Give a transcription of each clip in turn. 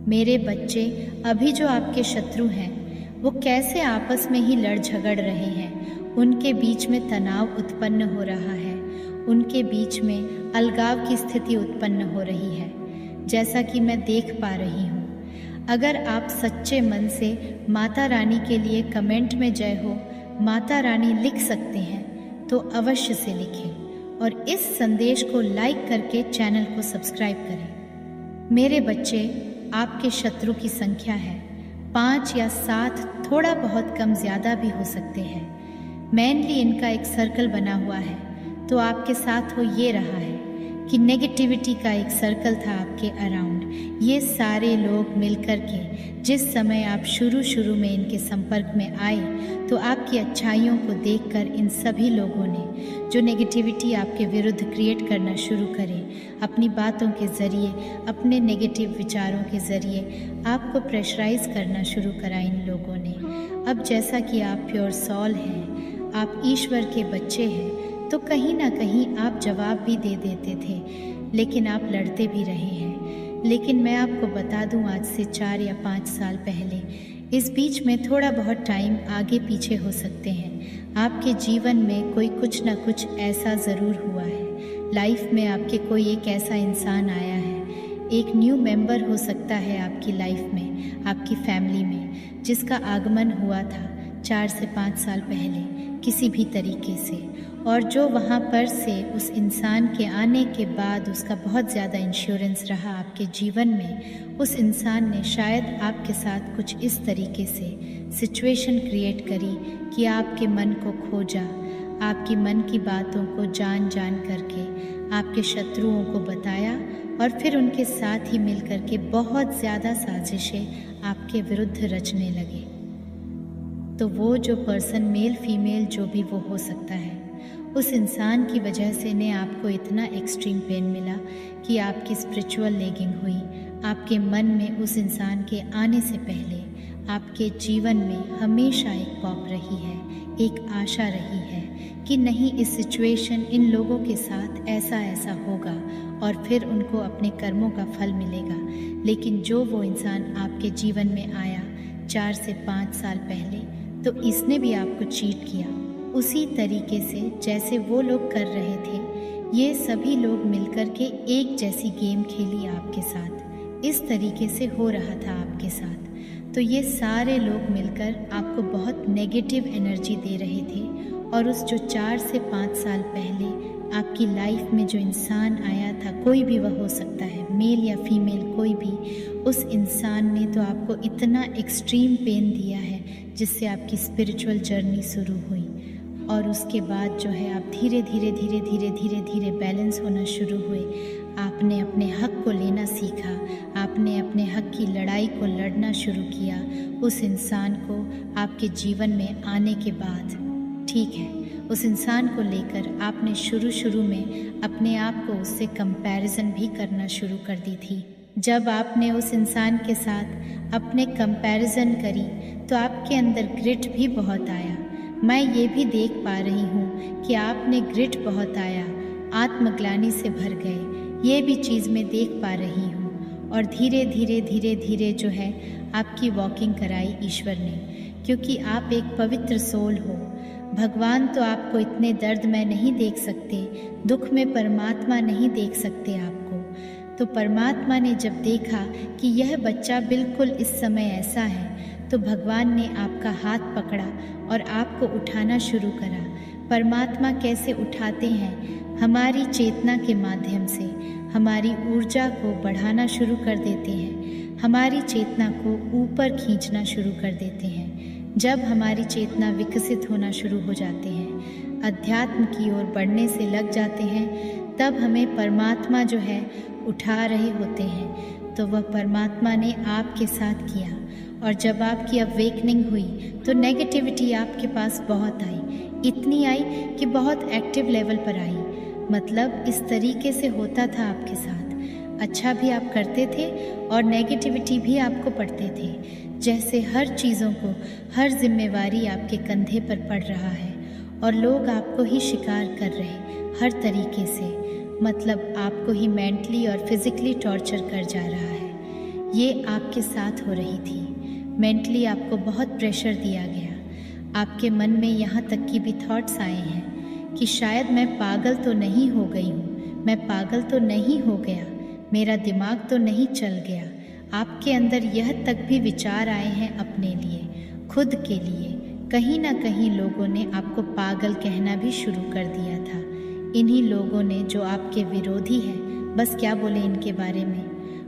मेरे बच्चे अभी जो आपके शत्रु हैं वो कैसे आपस में ही लड़ झगड़ रहे हैं। उनके बीच में तनाव उत्पन्न हो रहा है, उनके बीच में अलगाव की स्थिति उत्पन्न हो रही है, जैसा कि मैं देख पा रही हूँ। अगर आप सच्चे मन से माता रानी के लिए कमेंट में जय हो माता रानी लिख सकते हैं तो अवश्य से लिखें और इस संदेश को लाइक करके चैनल को सब्सक्राइब करें। मेरे बच्चे, आपके शत्रु की संख्या है 5 या 7, थोड़ा बहुत कम ज़्यादा भी हो सकते हैं। मेनली इनका एक सर्कल बना हुआ है, तो आपके साथ हो ये रहा है कि नेगेटिविटी का एक सर्कल था आपके अराउंड। ये सारे लोग मिलकर के जिस समय आप शुरू में इनके संपर्क में आए तो आपकी अच्छाइयों को देखकर इन सभी लोगों ने जो नेगेटिविटी आपके विरुद्ध क्रिएट करना शुरू करे, अपनी बातों के ज़रिए, अपने नेगेटिव विचारों के ज़रिए आपको प्रेशराइज करना शुरू करा इन लोगों ने। अब जैसा कि आप प्योर सॉल हैं, आप ईश्वर के बच्चे हैं, तो कहीं ना कहीं आप जवाब भी दे देते थे, लेकिन आप लड़ते भी रहे हैं। लेकिन मैं आपको बता दूं, आज से 4 या 5 साल पहले, इस बीच में थोड़ा बहुत टाइम आगे पीछे हो सकते हैं। आपके जीवन में कोई कुछ ना कुछ ऐसा ज़रूर हुआ है। लाइफ में आपके कोई एक ऐसा इंसान आया है, एक न्यू मेंबर हो सकता है आपकी लाइफ में, आपकी फैमिली में, जिसका आगमन हुआ था 4 से 5 साल पहले किसी भी तरीके से, और जो वहाँ पर से उस इंसान के आने के बाद उसका बहुत ज़्यादा इंश्योरेंस रहा आपके जीवन में। उस इंसान ने शायद आपके साथ कुछ इस तरीके से सिचुएशन क्रिएट करी कि आपके मन को खोजा, आपकी मन की बातों को जान करके आपके शत्रुओं को बताया और फिर उनके साथ ही मिलकर के बहुत ज़्यादा साजिशें आपके विरुद्ध रचने लगे। तो वो जो पर्सन, मेल फीमेल जो भी वो हो सकता है, उस इंसान की वजह से ने आपको इतना एक्सट्रीम पेन मिला कि आपकी स्पिरिचुअल लेगिंग हुई। आपके मन में उस इंसान के आने से पहले आपके जीवन में हमेशा एक पॉप रही है, एक आशा रही है कि नहीं, इस सिचुएशन इन लोगों के साथ ऐसा होगा और फिर उनको अपने कर्मों का फल मिलेगा। लेकिन जो वो इंसान आपके जीवन में आया 4 से 5 साल पहले, तो इसने भी आपको चीट किया उसी तरीके से जैसे वो लोग कर रहे थे। ये सभी लोग मिलकर के एक जैसी गेम खेली आपके साथ, इस तरीके से हो रहा था आपके साथ। तो ये सारे लोग मिलकर आपको बहुत नेगेटिव एनर्जी दे रहे थे, और उस जो 4 से 5 साल पहले आपकी लाइफ में जो इंसान आया था, कोई भी वह हो सकता है, मेल या फीमेल कोई भी, उस इंसान ने तो आपको इतना एक्सट्रीम पेन दिया है जिससे आपकी स्पिरिचुअल जर्नी शुरू हुई। और उसके बाद जो है आप धीरे धीरे बैलेंस होना शुरू हुए। आपने अपने हक को लेना सीखा, आपने अपने हक की लड़ाई को लड़ना शुरू किया उस इंसान को आपके जीवन में आने के बाद। ठीक है, उस इंसान को लेकर आपने शुरू में अपने आप को उससे कंपैरिजन भी करना शुरू कर दी थी। जब आपने उस इंसान के साथ अपने कंपैरिजन करी तो आपके अंदर ग्रिट भी बहुत आया। मैं ये भी देख पा रही हूँ कि आपने ग्रिट बहुत आया, आत्मग्लानि से भर गए, ये भी चीज़ मैं देख पा रही हूँ। और धीरे धीरे जो है आपकी वॉकिंग कराई ईश्वर ने, क्योंकि आप एक पवित्र सोल हो। भगवान तो आपको इतने दर्द में नहीं देख सकते, दुख में परमात्मा नहीं देख सकते आपको। तो परमात्मा ने जब देखा कि यह बच्चा बिल्कुल इस समय ऐसा है, तो भगवान ने आपका हाथ पकड़ा और आपको उठाना शुरू करा। परमात्मा कैसे उठाते हैं? हमारी चेतना के माध्यम से हमारी ऊर्जा को बढ़ाना शुरू कर देते हैं, हमारी चेतना को ऊपर खींचना शुरू कर देते हैं। जब हमारी चेतना विकसित होना शुरू हो जाते हैं, अध्यात्म की ओर बढ़ने से लग जाते हैं, तब हमें परमात्मा जो है उठा रहे होते हैं। तो वह परमात्मा ने आपके साथ किया, और जब आपकी अवेकनिंग हुई तो नेगेटिविटी आपके पास बहुत आई, इतनी आई कि बहुत एक्टिव लेवल पर आई। मतलब इस तरीके से होता था आपके साथ, अच्छा भी आप करते थे और नेगेटिविटी भी आपको पड़ते थे, जैसे हर चीज़ों को, हर जिम्मेवारी आपके कंधे पर पड़ रहा है और लोग आपको ही शिकार कर रहे हर तरीके से। मतलब आपको ही मेंटली और फिज़िकली टॉर्चर कर जा रहा है। ये आपके साथ हो रही थी। मेंटली आपको बहुत प्रेशर दिया गया। आपके मन में यहाँ तक की भी थॉट्स आए हैं कि शायद मैं पागल तो नहीं हो गई हूँ, मैं पागल तो नहीं हो गया, मेरा दिमाग तो नहीं चल गया। आपके अंदर यह तक भी विचार आए हैं अपने लिए, खुद के लिए। कहीं ना कहीं लोगों ने आपको पागल कहना भी शुरू कर दिया था। इन्हीं लोगों ने जो आपके विरोधी हैं, बस क्या बोले इनके बारे में,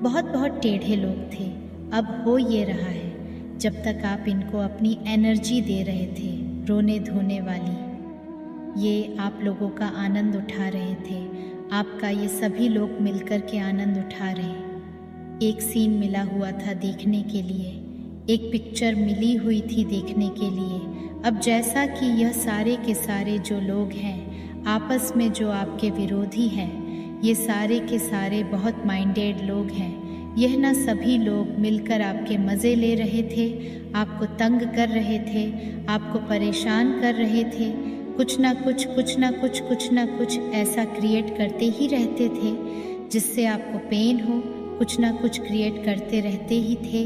बहुत बहुत टेढ़े लोग थे। अब हो ये रहा है, जब तक आप इनको अपनी एनर्जी दे रहे थे, रोने धोने वाली, ये आप लोगों का आनंद उठा रहे थे। आपका ये सभी लोग मिलकर के आनंद उठा रहे। एक सीन मिला हुआ था देखने के लिए, एक पिक्चर मिली हुई थी देखने के लिए। अब जैसा कि यह सारे के सारे जो लोग हैं आपस में, जो आपके विरोधी हैं, ये सारे के सारे बहुत माइंडेड लोग हैं। यह ना सभी लोग मिलकर आपके मज़े ले रहे थे, आपको तंग कर रहे थे, आपको परेशान कर रहे थे। कुछ ना कुछ ऐसा क्रिएट करते ही रहते थे जिससे आपको पेन हो, कुछ ना कुछ क्रिएट करते रहते ही थे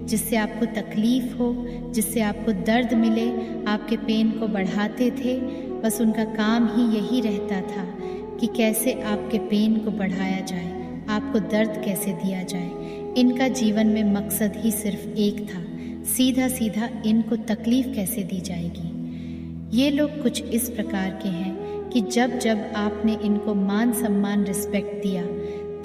जिससे आपको तकलीफ़ हो, जिससे आपको दर्द मिले, आपके पेन को बढ़ाते थे। बस उनका काम ही यही रहता था कि कैसे आपके पेन को बढ़ाया जाए, आपको दर्द कैसे दिया जाए। इनका जीवन में मकसद ही सिर्फ एक था, सीधा सीधा इनको तकलीफ़ कैसे दी जाएगी। ये लोग कुछ इस प्रकार के हैं कि जब जब आपने इनको मान सम्मान रिस्पेक्ट दिया,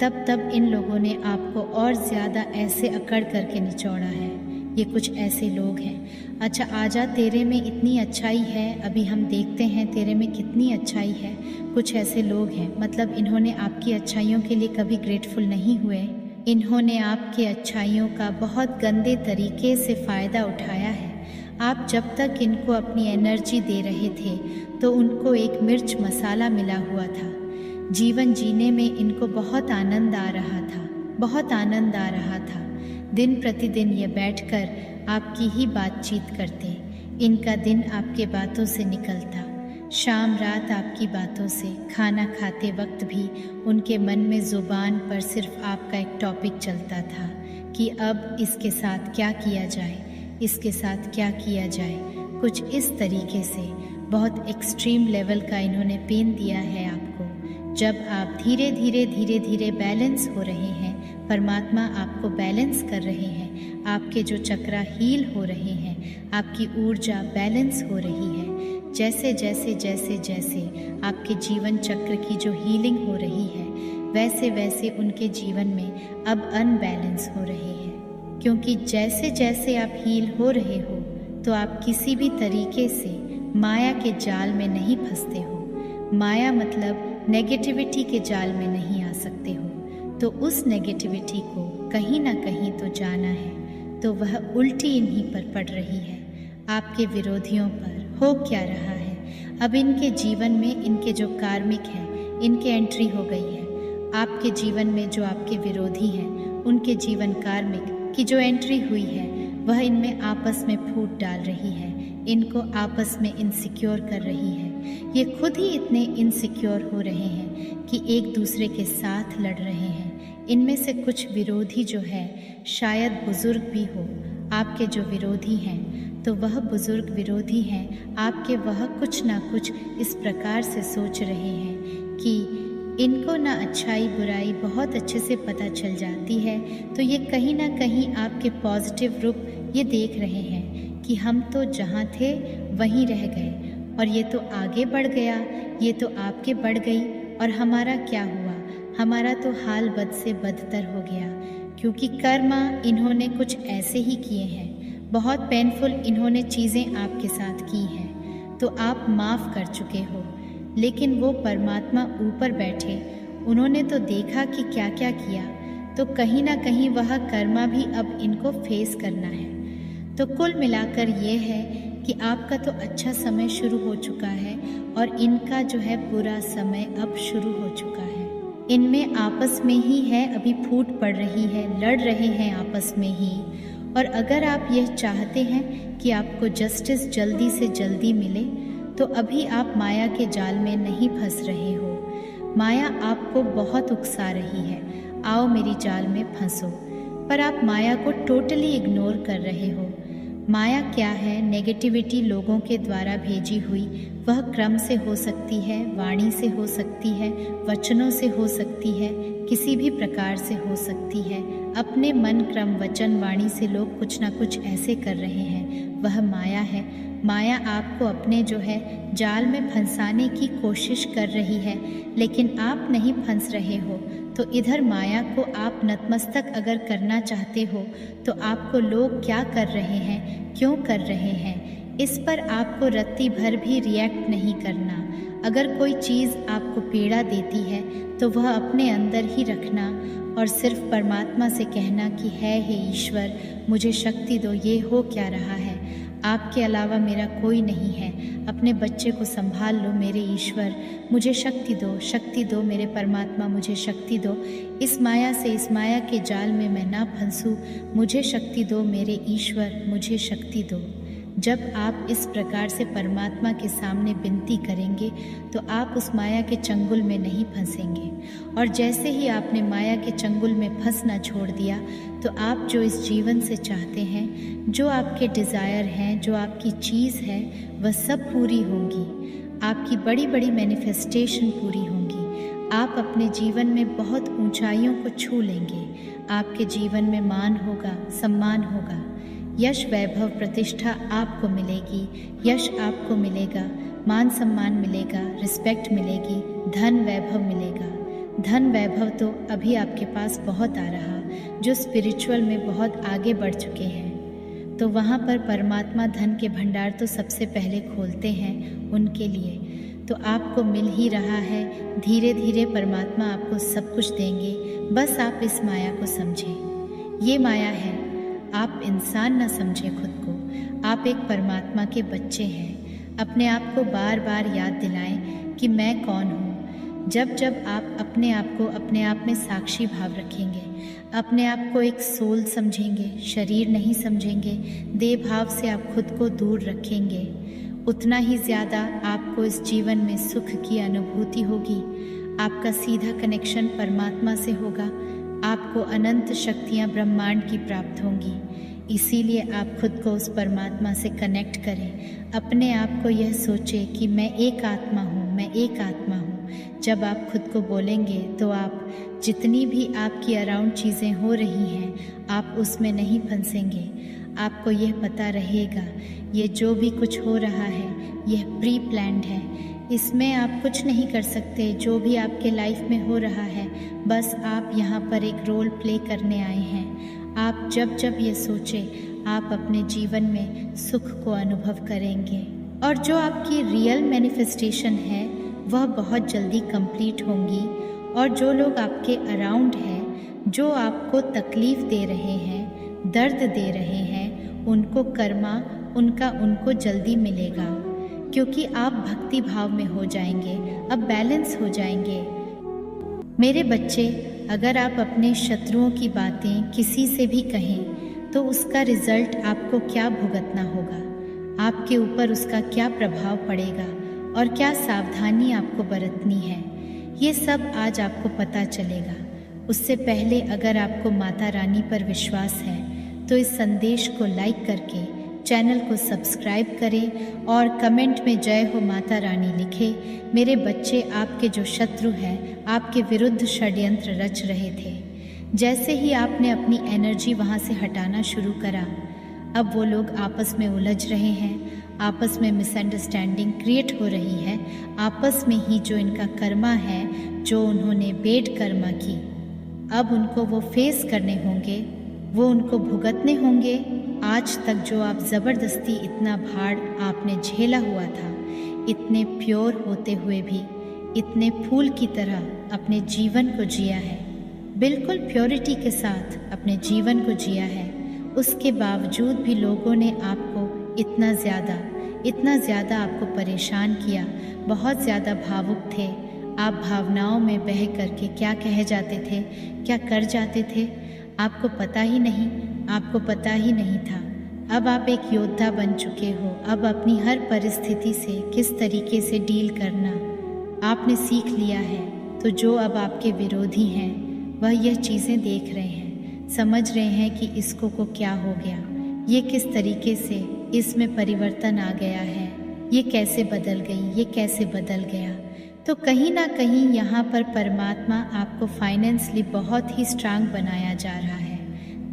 तब तब इन लोगों ने आपको और ज़्यादा ऐसे अकड़ करके निचोड़ा है। ये कुछ ऐसे लोग हैं। अच्छा आजा, तेरे में इतनी अच्छाई है, अभी हम देखते हैं तेरे में कितनी अच्छाई है। कुछ ऐसे लोग हैं, मतलब इन्होंने आपकी अच्छाइयों के लिए कभी ग्रेटफुल नहीं हुए। इन्होंने आपके अच्छाइयों का बहुत गंदे तरीके से फ़ायदा उठाया है। आप जब तक इनको अपनी एनर्जी दे रहे थे तो उनको एक मिर्च मसाला मिला हुआ था। जीवन जीने में इनको बहुत आनंद आ रहा था, बहुत आनंद आ रहा था। दिन प्रतिदिन ये बैठकर आपकी ही बातचीत करते। इनका दिन आपके बातों से निकलता, शाम रात आपकी बातों से। खाना खाते वक्त भी उनके मन में ज़ुबान पर सिर्फ आपका एक टॉपिक चलता था कि अब इसके साथ क्या किया जाए, इसके साथ क्या किया जाए। कुछ इस तरीके से बहुत एक्सट्रीम लेवल का इन्होंने पेन दिया है आपको। जब आप धीरे धीरे बैलेंस हो रहे हैं, परमात्मा आपको बैलेंस कर रहे हैं, आपके जो चक्रा हील हो रहे हैं, आपकी ऊर्जा बैलेंस हो रही है। जैसे जैसे आपके जीवन चक्र की जो हीलिंग हो रही है, वैसे वैसे उनके जीवन में अब अनबैलेंस हो रहे हैं। क्योंकि जैसे जैसे आप हील हो रहे हो तो आप किसी भी तरीके से माया के जाल में नहीं फंसते हो। माया मतलब नेगेटिविटी के जाल में नहीं आ सकते हो। तो उस नेगेटिविटी को कहीं ना कहीं तो जाना है, तो वह उल्टी इन्हीं पर पड़ रही है, आपके विरोधियों पर। हो क्या रहा है, अब इनके जीवन में इनके जो कार्मिक हैं, इनके एंट्री हो गई है। आपके जीवन में जो आपके विरोधी हैं, उनके जीवन कार्मिक की जो एंट्री हुई है, वह इनमें आपस में फूट डाल रही है, इनको आपस में इनसिक्योर कर रही है। ये खुद ही इतने इनसिक्योर हो रहे हैं कि एक दूसरे के साथ लड़ रहे हैं। इनमें से कुछ विरोधी जो है, शायद बुजुर्ग भी हो। आपके जो विरोधी हैं, तो वह बुजुर्ग विरोधी हैं आपके, वह कुछ ना कुछ इस प्रकार से सोच रहे हैं कि इनको ना अच्छाई बुराई बहुत अच्छे से पता चल जाती है। तो ये कहीं ना कहीं आपके पॉजिटिव रूप ये देख रहे हैं कि हम तो जहाँ थे वहीं रह गए और ये तो आगे बढ़ गया, ये तो आपके बढ़ गई, और हमारा क्या हुआ, हमारा तो हाल बद से बदतर हो गया। क्योंकि कर्मा इन्होंने कुछ ऐसे ही किए हैं, बहुत पेनफुल इन्होंने चीज़ें आपके साथ की हैं, तो आप माफ़ कर चुके हो। लेकिन वो परमात्मा ऊपर बैठे, उन्होंने तो देखा कि क्या क्या किया, तो कहीं ना कहीं वह कर्मा भी अब इनको फेस करना है। तो कुल मिलाकर ये है कि आपका तो अच्छा समय शुरू हो चुका है और इनका जो है बुरा समय अब शुरू हो चुका है। इनमें आपस में ही है, अभी फूट पड़ रही है, लड़ रहे हैं आपस में ही। और अगर आप यह चाहते हैं कि आपको जस्टिस जल्दी से जल्दी मिले, तो अभी आप माया के जाल में नहीं फंस रहे हो। माया आपको बहुत उकसा रही है, आओ मेरी जाल में फंसो। पर आप माया को टोटली इग्नोर कर रहे हो। माया क्या है? नेगेटिविटी लोगों के द्वारा भेजी हुई। वह क्रम से हो सकती है, वाणी से हो सकती है, वचनों से हो सकती है, किसी भी प्रकार से हो सकती है। अपने मन, क्रम, वचन, वाणी से लोग कुछ ना कुछ ऐसे कर रहे हैं, वह माया है। माया आपको अपने जो है जाल में फंसाने की कोशिश कर रही है, लेकिन आप नहीं फंस रहे हो। तो इधर माया को आप नतमस्तक अगर करना चाहते हो तो आपको लोग क्या कर रहे हैं, क्यों कर रहे हैं, इस पर आपको रत्ती भर भी रिएक्ट नहीं करना। अगर कोई चीज़ आपको पीड़ा देती है तो वह अपने अंदर ही रखना और सिर्फ परमात्मा से कहना कि हे ईश्वर, मुझे शक्ति दो, ये हो क्या रहा है, आपके अलावा मेरा कोई नहीं है। अपने बच्चे को संभाल लो मेरे ईश्वर, मुझे शक्ति दो मेरे परमात्मा, मुझे शक्ति दो। इस माया से, इस माया के जाल में मैं ना फंसूँ, मुझे शक्ति दो मेरे ईश्वर, मुझे शक्ति दो। जब आप इस प्रकार से परमात्मा के सामने विनती करेंगे तो आप उस माया के चंगुल में नहीं फंसेंगे। और जैसे ही आपने माया के चंगुल में फंसना छोड़ दिया तो आप जो इस जीवन से चाहते हैं, जो आपके डिज़ायर हैं, जो आपकी चीज़ है, वह सब पूरी होंगी। आपकी बड़ी बड़ी मैनिफेस्टेशन पूरी होंगी। आप अपने जीवन में बहुत ऊंचाइयों को छू लेंगे। आपके जीवन में मान होगा, सम्मान होगा, यश, वैभव, प्रतिष्ठा आपको मिलेगी। यश आपको मिलेगा, मान सम्मान मिलेगा, रिस्पेक्ट मिलेगी, धन वैभव मिलेगा। धन वैभव तो अभी आपके पास बहुत आ रहा, जो स्पिरिचुअल में बहुत आगे बढ़ चुके हैं। तो वहाँ पर परमात्मा धन के भंडार तो सबसे पहले खोलते हैं उनके लिए। तो आपको मिल ही रहा है, धीरे धीरे परमात्मा आपको सब कुछ देंगे। बस आप इस माया को समझें, ये माया है। आप इंसान ना समझें खुद को, आप एक परमात्मा के बच्चे हैं। अपने आप को बार बार याद दिलाएं कि मैं कौन हूँ। जब जब आप अपने आप में साक्षी भाव रखेंगे, अपने आप को एक सोल समझेंगे, शरीर नहीं समझेंगे, देह भाव से आप खुद को दूर रखेंगे, उतना ही ज़्यादा आपको इस जीवन में सुख की अनुभूति होगी। आपका सीधा कनेक्शन परमात्मा से होगा। आपको अनंत शक्तियाँ ब्रह्मांड की प्राप्त होंगी। इसीलिए आप खुद को उस परमात्मा से कनेक्ट करें। अपने आप को यह सोचें कि मैं एक आत्मा हूँ, मैं एक आत्मा हूँ। जब आप खुद को बोलेंगे तो आप जितनी भी आपकी अराउंड चीज़ें हो रही हैं, आप उसमें नहीं फंसेंगे। आपको यह पता रहेगा ये जो भी कुछ हो रहा है यह प्री प्लान्ड है, इसमें आप कुछ नहीं कर सकते। जो भी आपके लाइफ में हो रहा है, बस आप यहाँ पर एक रोल प्ले करने आए हैं। आप जब जब ये सोचें, आप अपने जीवन में सुख को अनुभव करेंगे और जो आपकी रियल मैनिफेस्टेशन है वह बहुत जल्दी कंप्लीट होंगी। और जो लोग आपके अराउंड हैं, जो आपको तकलीफ़ दे रहे हैं, दर्द दे रहे हैं, उनको कर्मा उनको जल्दी मिलेगा, क्योंकि आप भक्ति भाव में हो जाएंगे, अब बैलेंस हो जाएंगे। मेरे बच्चे, अगर आप अपने शत्रुओं की बातें किसी से भी कहें तो उसका रिजल्ट आपको क्या भुगतना होगा, आपके ऊपर उसका क्या प्रभाव पड़ेगा और क्या सावधानी आपको बरतनी है, ये सब आज आपको पता चलेगा। उससे पहले अगर आपको माता रानी पर विश्वास है तो इस संदेश को लाइक करके चैनल को सब्सक्राइब करें और कमेंट में जय हो माता रानी लिखें। मेरे बच्चे, आपके जो शत्रु हैं आपके विरुद्ध षड्यंत्र रच रहे थे। जैसे ही आपने अपनी एनर्जी वहाँ से हटाना शुरू करा, अब वो लोग आपस में उलझ रहे हैं, आपस में मिसअंडरस्टैंडिंग क्रिएट हो रही है। आपस में ही जो इनका कर्मा है, जो उन्होंने बेड कर्मा की, अब उनको वो फेस करने होंगे, वो उनको भुगतने होंगे। आज तक जो आप ज़बरदस्ती इतना भार आपने झेला हुआ था, इतने प्योर होते हुए भी इतने फूल की तरह अपने जीवन को जिया है, बिल्कुल प्योरिटी के साथ अपने जीवन को जिया है, उसके बावजूद भी लोगों ने आपको इतना ज़्यादा आपको परेशान किया। बहुत ज़्यादा भावुक थे आप, भावनाओं में बह करके क्या कह जाते थे, क्या कर जाते थे, आपको पता ही नहीं था। अब आप एक योद्धा बन चुके हो। अब अपनी हर परिस्थिति से किस तरीके से डील करना आपने सीख लिया है। तो जो अब आपके विरोधी हैं वह यह चीज़ें देख रहे हैं, समझ रहे हैं कि इसको को क्या हो गया, ये किस तरीके से इसमें परिवर्तन आ गया है, ये कैसे बदल गई, ये कैसे बदल गया। तो कहीं ना कहीं यहाँ पर परमात्मा आपको फाइनेंशियली बहुत ही स्ट्रांग बनाया जा रहा है,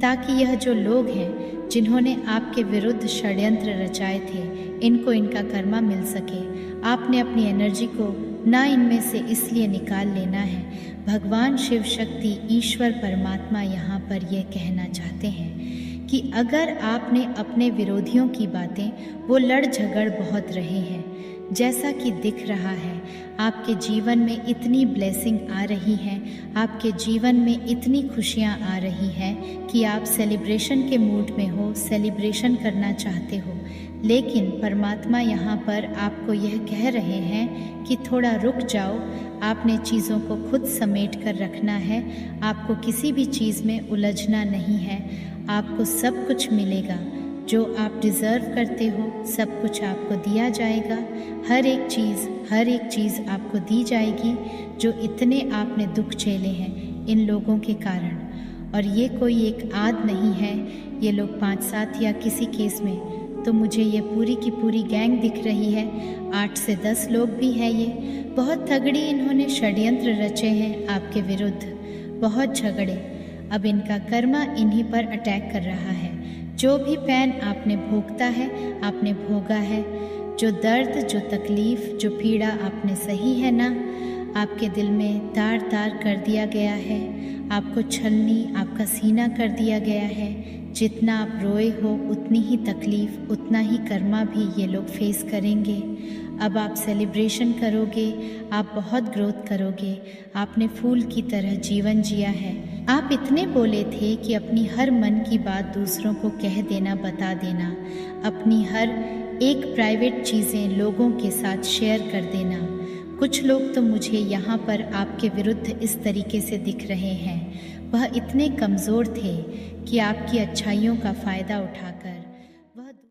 ताकि यह जो लोग हैं जिन्होंने आपके विरुद्ध षड्यंत्र रचाए थे, इनको इनका कर्मा मिल सके। आपने अपनी एनर्जी को ना इनमें से इसलिए निकाल लेना है। भगवान शिव शक्ति ईश्वर परमात्मा यहाँ पर यह कहना चाहते हैं कि अगर आपने अपने विरोधियों की बातें, वो लड़ झगड़ बहुत रहे हैं, जैसा कि दिख रहा है आपके जीवन में इतनी ब्लेसिंग आ रही है, आपके जीवन में इतनी खुशियाँ आ रही हैं कि आप सेलिब्रेशन के मूड में हो, सेलिब्रेशन करना चाहते हो। लेकिन परमात्मा यहाँ पर आपको यह कह रहे हैं कि थोड़ा रुक जाओ, आपने चीज़ों को खुद समेट कर रखना है, आपको किसी भी चीज़ में उलझना नहीं है। आपको सब कुछ मिलेगा, जो आप डिज़र्व करते हो सब कुछ आपको दिया जाएगा। हर एक चीज़ आपको दी जाएगी। जो इतने आपने दुख झेले हैं इन लोगों के कारण, और ये कोई एक आद नहीं है, ये लोग 5-7 या किसी केस में तो मुझे ये पूरी की पूरी गैंग दिख रही है, 8 से 10 लोग भी हैं। ये बहुत तगड़ी इन्होंने षड्यंत्र रचे हैं आपके विरुद्ध, बहुत झगड़े। अब इनका कर्मा इन्हीं पर अटैक कर रहा है। जो भी पैन आपने भोगता है, आपने भोगा है, जो दर्द, जो तकलीफ़, जो पीड़ा आपने सही है ना, आपके दिल में तार तार कर दिया गया है, आपको छलनी, आपका सीना कर दिया गया है। जितना आप रोए हो उतनी ही तकलीफ़, उतना ही कर्मा भी ये लोग फेस करेंगे। अब आप सेलिब्रेशन करोगे, आप बहुत ग्रोथ करोगे। आपने फूल की तरह जीवन जिया है। आप इतने बोले थे कि अपनी हर मन की बात दूसरों को कह देना, बता देना, अपनी हर एक प्राइवेट चीज़ें लोगों के साथ शेयर कर देना। कुछ लोग तो मुझे यहाँ पर आपके विरुद्ध इस तरीके से दिख रहे हैं, वह इतने कमज़ोर थे कि आपकी अच्छाइयों का फ़ायदा उठाकर